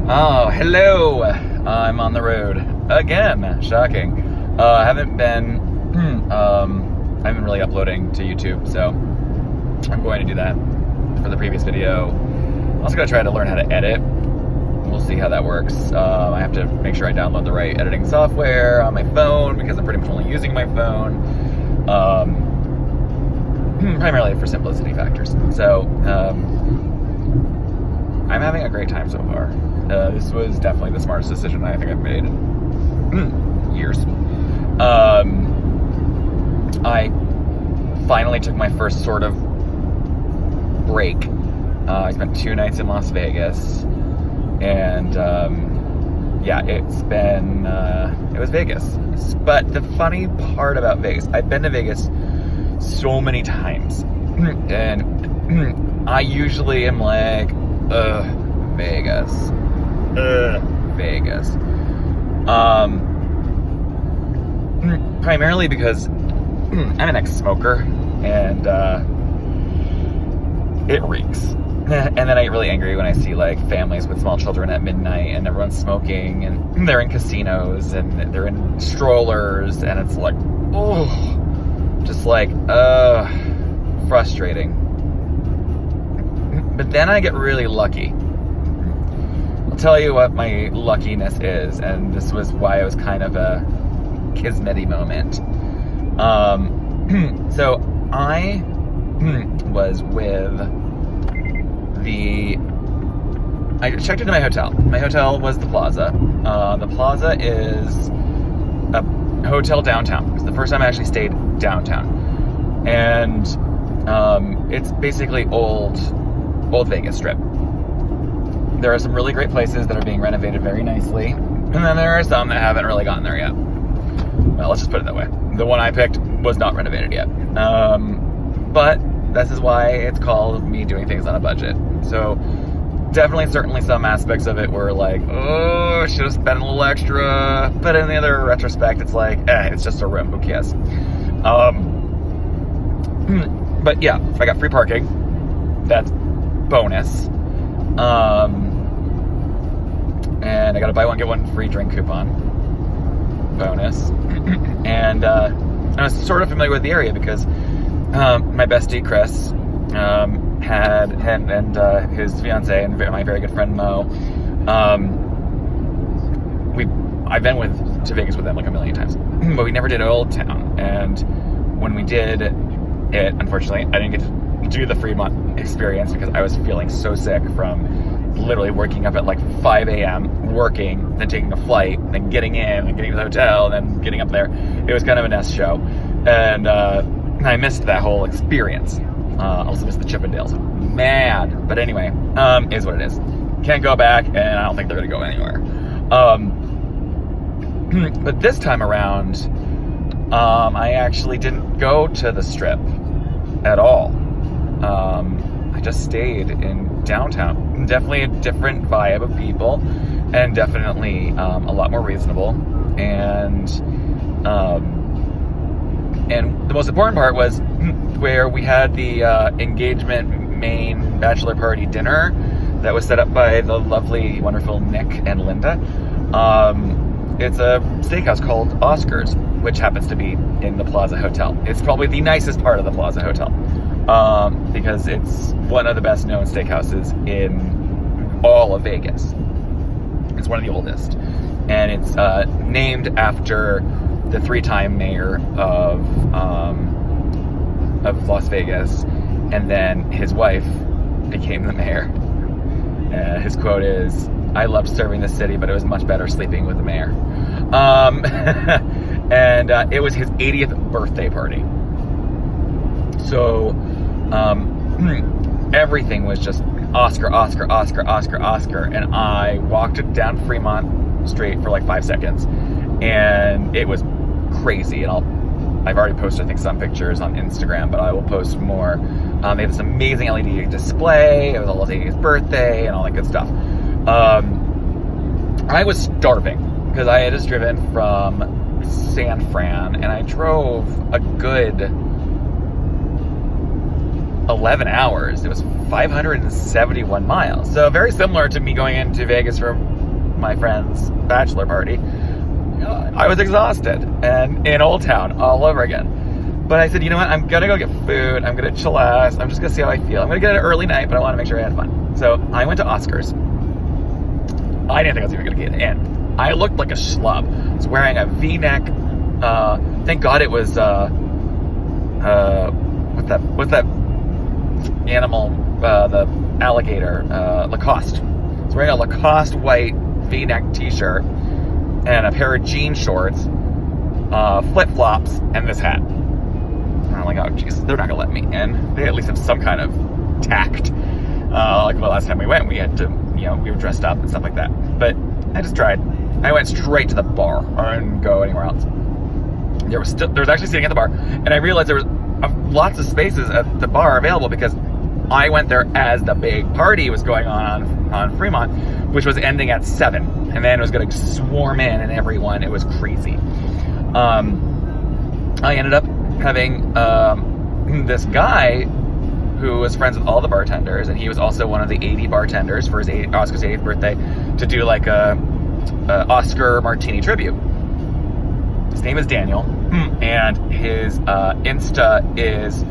Oh, hello. I'm on the road again. Shocking. I haven't been, I haven't really uploading to YouTube, so I'm going to do that for the previous video. I'm also going to try to learn how to edit. We'll see how that works. I have to make sure I download the right editing software on my phone because I'm pretty much only using my phone, primarily for simplicity factors. So, I'm having a great time so far. This was definitely the smartest decision I think I've made in years. I finally took my first sort of break. I spent 2 nights in Las Vegas, and yeah, it was Vegas. But the funny part about Vegas, I've been to Vegas so many times, and I usually am like, Vegas. Vegas. Primarily because I'm an ex-smoker, and it reeks. And then I get really angry when I see like families with small children at midnight and everyone's smoking and they're in casinos and they're in strollers, and it's like, just like, frustrating. But then I get really lucky. I'll tell you what my luckiness is, and this was why it was kind of a kismet-y moment. So I was with I checked into my hotel. My hotel was the Plaza. The Plaza is a hotel downtown. It's the first time I actually stayed downtown. And it's basically old Vegas Strip. There are some really great places that are being renovated very nicely, and then there are some that haven't really gotten there yet. Well, let's just put it that way. The one I picked was not renovated yet. But this is why it's called me doing things on a budget. So definitely, certainly some aspects of it were like, oh, should have spent a little extra. But in the other retrospect, it's like, it's just a room, who cares? But yeah, I got free parking. That's bonus. And I got a buy one, get one free drink coupon. Bonus. And I was sort of familiar with the area because my bestie, Chris, had him and his fiance and my very good friend, Mo. I've been to Vegas with them like a million times, but we never did Old Town. And when we did it, unfortunately, I didn't get to do the Fremont experience because I was feeling so sick from literally waking up at like 5 a.m., working, then taking a flight, then getting in, and getting to the hotel, and then getting up there. It was kind of a nest show. And I missed that whole experience. Also missed the Chippendales. Mad. But anyway, is what it is. Can't go back, and I don't think they're going to go anywhere. But this time around, I actually didn't go to the Strip at all. I just stayed in downtown. Definitely a different vibe of people, and definitely a lot more reasonable. And the most important part was where we had the engagement main bachelor party dinner that was set up by the lovely, wonderful Nick and Linda. It's a steakhouse called Oscars, which happens to be in the Plaza Hotel. It's probably the nicest part of the Plaza Hotel, because it's one of the best known steakhouses in all of Vegas. It's one of the oldest, and it's named after the 3-time mayor of Las Vegas, and then his wife became the mayor. His quote is, "I loved serving the city, but it was much better sleeping with the mayor." And it was his 80th birthday party. So everything was just Oscar, Oscar, Oscar, Oscar, Oscar. And I walked down Fremont Street for like 5 seconds, and it was crazy. And I've already posted, I think, some pictures on Instagram, but I will post more. They had this amazing LED display. It was all his birthday and all that good stuff. I was starving because I had just driven from San Fran, and I drove a good 11 hours. It was 571 miles. So very similar to me going into Vegas for my friend's bachelor party. I was exhausted and in Old Town all over again. But I said, you know what? I'm going to go get food. I'm going to chill out. I'm just going to see how I feel. I'm going to get an early night, but I want to make sure I had fun. So I went to Oscars. I didn't think I was even going to get in. I looked like a schlub. I was wearing a V-neck. Thank God it was, what's that animal, the alligator, Lacoste. I was wearing a Lacoste white V-neck t-shirt and a pair of jean shorts, flip-flops, and this hat. And I'm like, oh jeez, they're not gonna let me in. They at least have some kind of tact. Like the last time we went, we had to, we were dressed up and stuff like that. But I just tried. I went straight to the bar. I didn't go anywhere else. There was actually sitting at the bar, and I realized there was lots of spaces at the bar available because I went there as the big party was going on Fremont, which was ending at 7, and then it was going to swarm in and everyone. It was crazy. I ended up having this guy who was friends with all the bartenders, and he was also one of the 80 bartenders for Oscar's 80th birthday, to do like a Oscar martini tribute. His name is Daniel, and his Insta is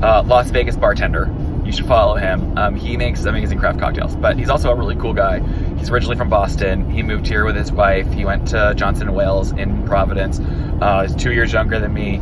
Las Vegas Bartender. You should follow him. He makes amazing craft cocktails, but he's also a really cool guy. He's originally from Boston. He moved here with his wife. He went to Johnson & Wales in Providence. He's 2 years younger than me.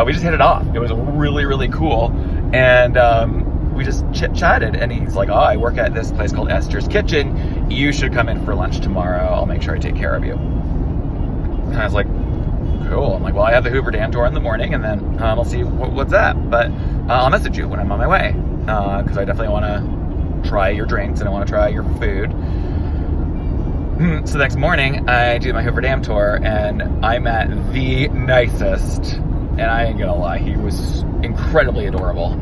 We just hit it off. It was really, really cool. And we just chit-chatted, and he's like, oh, I work at this place called Esther's Kitchen. You should come in for lunch tomorrow. I'll make sure I take care of you. And I was like, cool. I'm like, well, I have the Hoover Dam tour in the morning, and then I'll see what's that. But I'll message you when I'm on my way, because I definitely want to try your drinks and I want to try your food. So the next morning, I do my Hoover Dam tour, and I met the nicest, and I ain't gonna lie, he was incredibly adorable.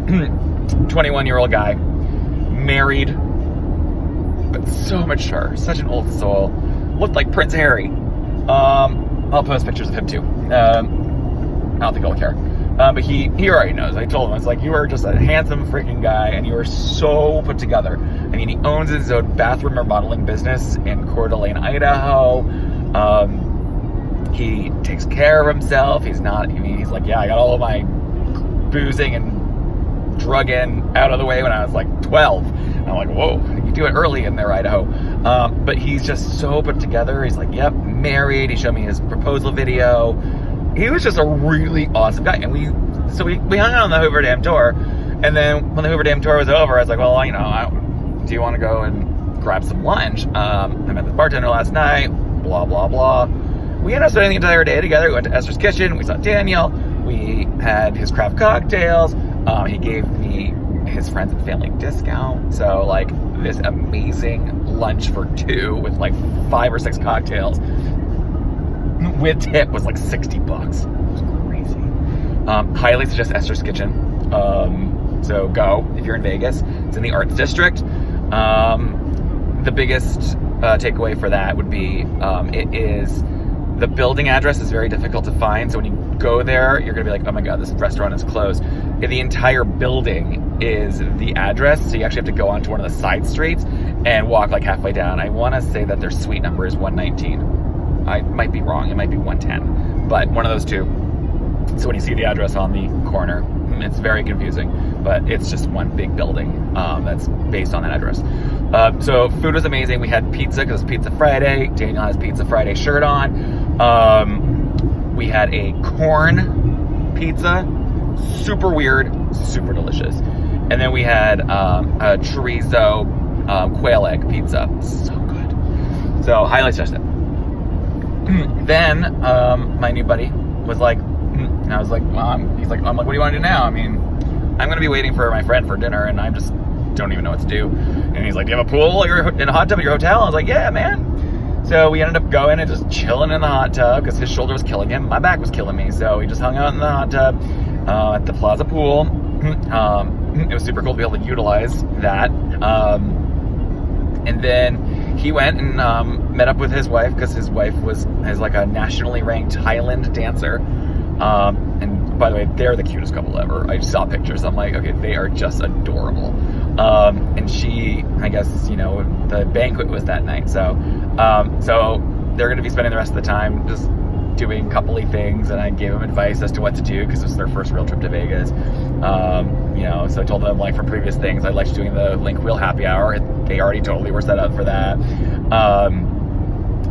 21-year-old guy, married, but so mature, such an old soul. Looked like Prince Harry. I'll post pictures of him too. I don't think I'll care. But he already knows. I told him, I was like, you are just a handsome freaking guy, and you are so put together. I mean, he owns his own bathroom remodeling business in Coeur d'Alene, Idaho. He takes care of himself. He's like, yeah, I got all of my boozing and drugging out of the way when I was like 12. And I'm like, whoa, you do it early in there, Idaho. But he's just so put together. He's like, yep, married. He showed me his proposal video. He was just a really awesome guy. And we hung out on the Hoover Dam tour. And then when the Hoover Dam tour was over, I was like, well, do you want to go and grab some lunch? I met the bartender last night, blah, blah, blah. We ended up spending the entire day together. We went to Esther's Kitchen. We saw Daniel. We had his craft cocktails. He gave me his friends and family discount. So, like, this amazing lunch for 2 with, like, 5 or 6 cocktails with tip was, like, $60. It was crazy. Highly suggest Esther's Kitchen. So go if you're in Vegas. It's in the Arts District. The biggest takeaway for that would be the building address is very difficult to find. So when you go there, you're going to be like, oh my God, this restaurant is closed. The entire building is the address. So you actually have to go onto one of the side streets and walk like halfway down. I want to say that their suite number is 119. I might be wrong. It might be 110, but one of those two. So when you see the address on the corner, it's very confusing, but it's just one big building that's based on that address. So food was amazing. We had pizza because it's Pizza Friday. Daniel has Pizza Friday shirt on. We had a corn pizza, super weird, super delicious. And then we had a chorizo quail egg pizza, so good. So highly suggest it. Then my new buddy was like, and I was like, he's like, I'm like, what do you want to do now? I mean, I'm going to be waiting for my friend for dinner, and I just don't even know what to do. And he's like, do you have a pool in a hot tub at your hotel? I was like, yeah, man. So we ended up going and just chilling in the hot tub because his shoulder was killing him. My back was killing me. So we just hung out in the hot tub at the Plaza Pool. It was super cool to be able to utilize that. And then he went and met up with his wife because his wife is like a nationally ranked Highland dancer. And by the way, they're the cutest couple ever. I saw pictures. I'm like, okay, they are just adorable. And she, I guess, you know, the banquet was that night. So they're going to be spending the rest of the time just doing coupley things, and I gave them advice as to what to do because it was their first real trip to Vegas. You know, so I told them, like, from previous things, I liked doing the Link Wheel happy hour. They already totally were set up for that.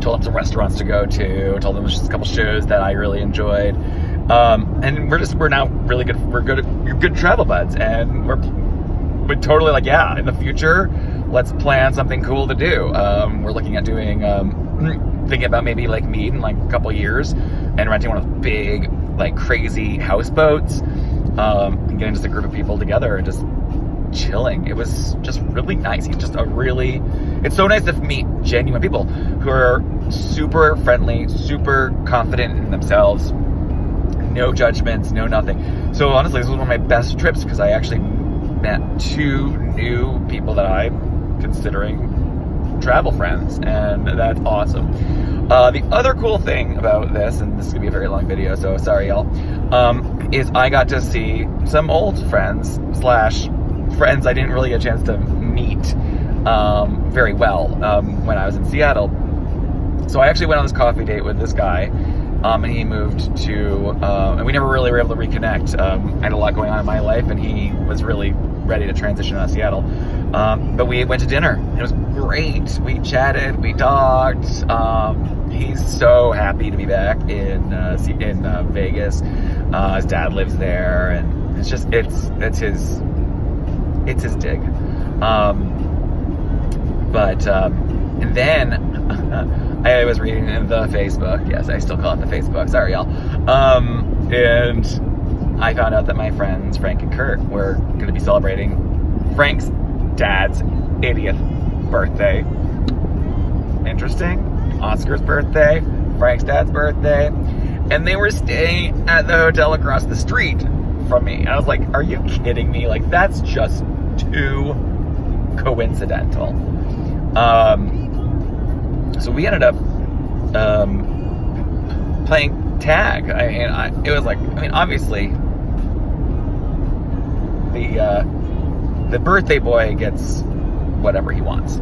Told them some restaurants to go to. Told them just a couple shows that I really enjoyed. And we're now really good. We're good travel buds, and we're totally like, yeah, in the future, let's plan something cool to do. We're looking at doing, thinking about maybe Lake Mead in like a couple years and renting one of those big, like, crazy houseboats, and getting just a group of people together and just chilling. It was just really nice. It's so nice to meet genuine people who are super friendly, super confident in themselves, no judgments, no nothing. So honestly, this was one of my best trips because I actually met 2 new people that I'm considering travel friends, and that's awesome. The other cool thing about this, and this is gonna be a very long video, so sorry y'all, is I got to see some old friends / friends I didn't really get a chance to meet very well when I was in Seattle. So I actually went on this coffee date with this guy, and he moved to, and we never really were able to reconnect. I had a lot going on in my life, and he was really ready to transition out of Seattle. But we went to dinner. It was great. We chatted, we talked. He's so happy to be back in Vegas. His dad lives there, and it's just, it's his dig. And then I was reading the Facebook. Yes, I still call it the Facebook. Sorry, y'all. And I found out that my friends Frank and Kurt were going to be celebrating Frank's dad's 80th birthday. Interesting. Oscar's birthday, Frank's dad's birthday, and they were staying at the hotel across the street from me. And I was like, are you kidding me? Like, that's just too coincidental. So we ended up playing tag. It was like, obviously the birthday boy gets whatever he wants.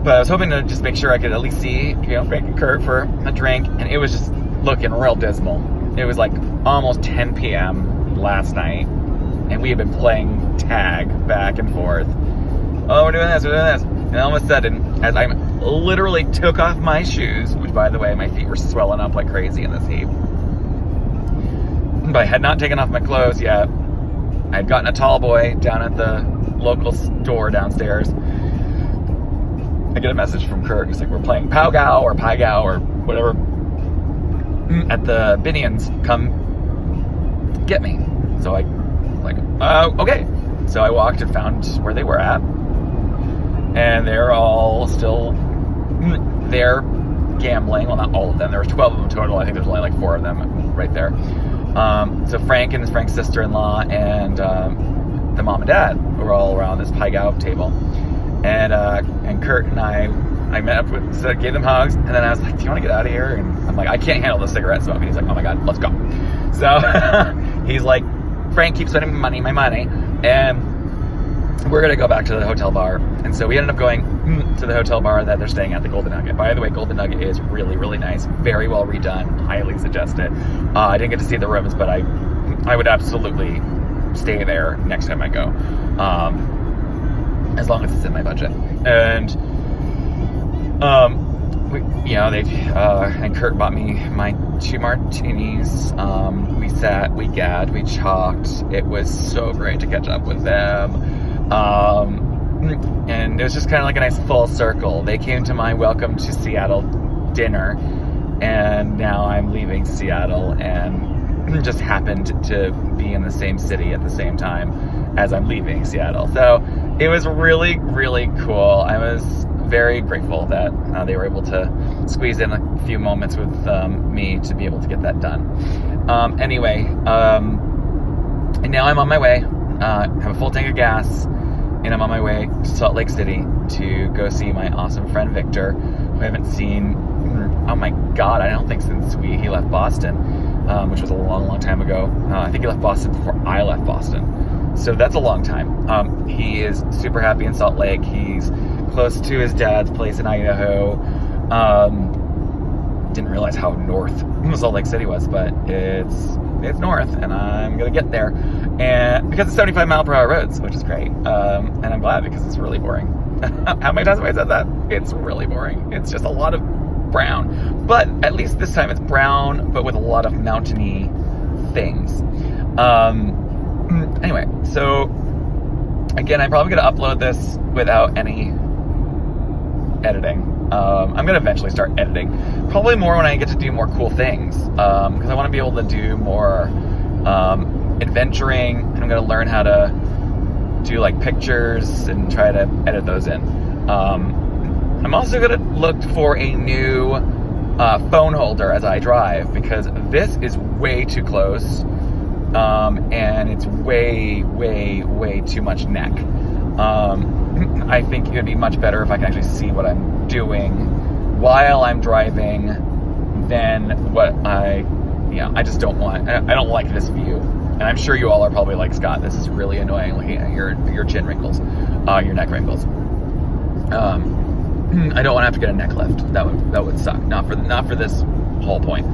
But I was hoping to just make sure I could at least see, Frank and Kurt for a drink, and it was just looking real dismal. It was like almost 10 p.m. last night, and we had been playing tag back and forth. Oh, we're doing this. And all of a sudden, as I literally took off my shoes, which, by the way, my feet were swelling up like crazy in this heat, but I had not taken off my clothes yet. I had gotten a tall boy down at the local store downstairs. I get a message from Kurt. He's like, we're playing Pow Gow or Pai Gow or whatever at the Binions. Come get me. So I like, okay. So I walked and found where they were at. And they're all still there gambling. Well, not all of them. There were 12 of them total. I think there's only like 4 of them right there. So Frank and Frank's sister-in-law and the mom and dad were all around this Pai Gow table. And Kurt and I met up with, so I gave them hugs, and then I was like, do you want to get out of here? And I'm like, I can't handle the cigarette smoke. And he's like, oh my God, let's go. So he's like, Frank, keep spending my money, and we're going to go back to the hotel bar. And so we ended up going to the hotel bar that they're staying at, the Golden Nugget. By the way, Golden Nugget is really, really nice. Very well redone. Highly suggest it. I didn't get to see the rooms, but I would absolutely stay there next time I go. As long as it's in my budget. And and Kurt bought me my 2 martinis. We sat, we gabbed, we talked. It was so great to catch up with them. And it was just kind of like a nice full circle. They came to my welcome to Seattle dinner, and now I'm leaving Seattle, and just happened to be in the same city at the same time as I'm leaving Seattle. So it was really, really cool. I was very grateful that they were able to squeeze in a few moments with me to be able to get that done. Anyway, and now I'm on my way. Have a full tank of gas, and I'm on my way to Salt Lake City to go see my awesome friend Victor, who I haven't seen, oh my God, I don't think since he left Boston. which was a long, long time ago. I think he left Boston before I left Boston. So that's a long time. He is super happy in Salt Lake. He's close to his dad's place in Idaho. Didn't realize how north Salt Lake City was, but it's north, and I'm gonna get there. And because it's 75-mile-per-hour roads, which is great. And I'm glad, because it's really boring. How many times have I said that? It's really boring. It's just a lot of brown. But at least this time it's brown, but with a lot of mountainy things. Anyway, so again, I'm probably gonna upload this without any editing. I'm gonna eventually start editing, probably more when I get to do more cool things, because I want to be able to do more adventuring, and I'm gonna learn how to do like pictures and try to edit those in. I'm also gonna look for a new phone holder as I drive, because this is way too close, and it's way too much neck. I think it would be much better if I can actually see what I'm doing while I'm driving than what I just don't want. I don't like this view. And I'm sure you all are probably like, Scott, this is really annoying looking at your chin wrinkles, your neck wrinkles. I don't want to have to get a neck lift. That would suck. Not for this whole point.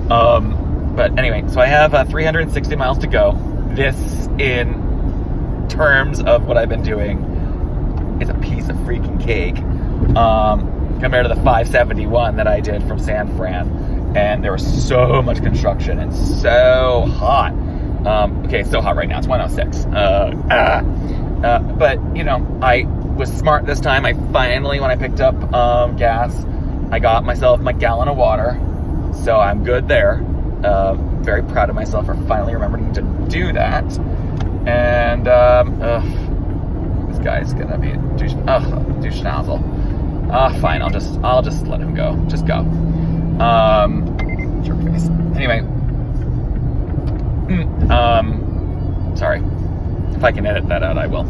But anyway, so I have 360 miles to go. This, in terms of what I've been doing, is a piece of freaking cake compared to the 571 that I did from San Fran. And there was so much construction and so hot. Okay, it's so hot right now. It's 106. But, I was smart this time. I finally, when I picked up gas, I got myself my gallon of water. So I'm good there. Very proud of myself for finally remembering to do that. And, this guy's gonna be a douche nozzle. Fine, I'll just let him go. Just go. Jerk face. Anyway. Sorry. If I can edit that out, I will.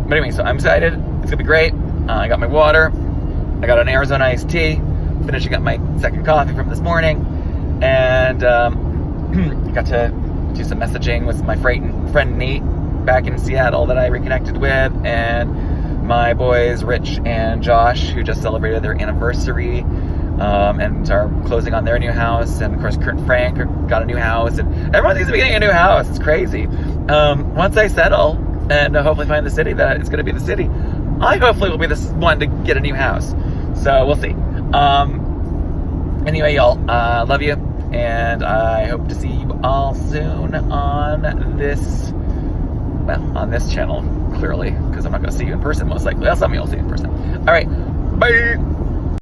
But anyway, so I'm excited. It's gonna be great. I got my water. I got an Arizona iced tea. Finishing up my second coffee from this morning. And got to do some messaging with my friend Nate back in Seattle that I reconnected with, and my boys Rich and Josh, who just celebrated their anniversary and are closing on their new house. And of course Kurt and Frank got a new house, and everyone seems to be getting a new house. It's crazy. Once I settle and hopefully find the city that it's going to be the city, I hopefully will be the one to get a new house. So we'll see. Anyway, y'all, love you, and I hope to see you all soon on this channel, clearly, because I'm not going to see you in person, most likely. I'll see you in person. All right, bye!